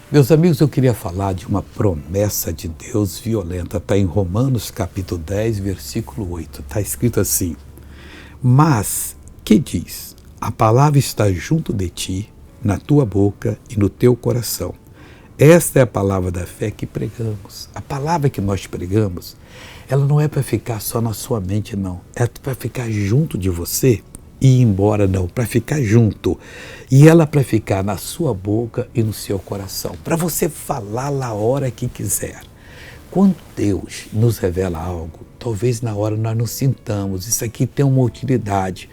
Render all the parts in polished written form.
Meus amigos, eu queria falar de uma promessa de Deus violenta. Está em Romanos capítulo 10, versículo 8. Está escrito assim: mas, que diz? A palavra está junto de ti, na tua boca e no teu coração. Esta é a palavra da fé que pregamos. A palavra que nós pregamos, ela não é para ficar só na sua mente, não. É para ficar junto de você e ir embora, não. Para ficar junto. E ela para ficar na sua boca e no seu coração. Para você falar na hora que quiser. Quando Deus nos revela algo, talvez na hora nós não sintamos. Isso aqui tem uma utilidade.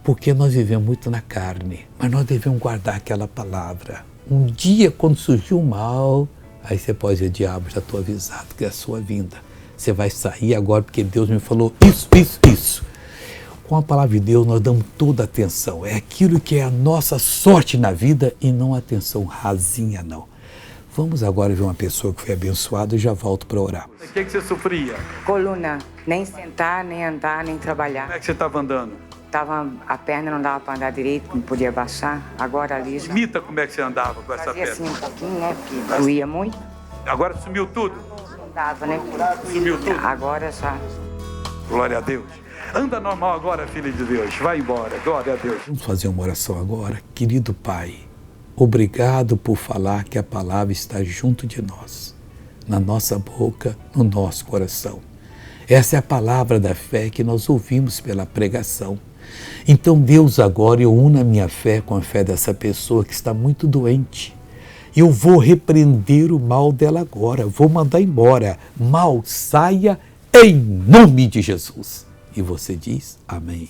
Porque nós vivemos muito na carne. Mas nós devemos guardar aquela palavra. Um dia, quando surgiu o mal, aí você pode dizer: diabo, já estou avisado que é a sua vinda. Você vai sair agora porque Deus me falou isso. Com a palavra de Deus nós damos toda a atenção. É aquilo que é a nossa sorte na vida e não a atenção rasinha, não. Vamos agora ver uma pessoa que foi abençoada e já volto para orar. O que você sofria? Coluna, nem sentar, nem andar, nem trabalhar. Como é que você estava andando? A perna não dava para andar direito, não podia baixar. Agora ali já Imita como é que você andava com essa fazia perna. assim um pouquinho, né? Porque doía muito. Agora sumiu tudo? Não dava, né? Sumiu tudo? Agora já. Glória a Deus. Anda normal agora, filho de Deus. Vai embora. Glória a Deus. Vamos fazer uma oração agora. Querido Pai, obrigado por falar que a palavra está junto de nós, na nossa boca, no nosso coração. Essa é a palavra da fé que nós ouvimos pela pregação. Então, Deus, agora eu uno a minha fé com a fé dessa pessoa que está muito doente. Eu vou repreender o mal dela agora, vou mandar embora. Mal saia em nome de Jesus. E você diz amém.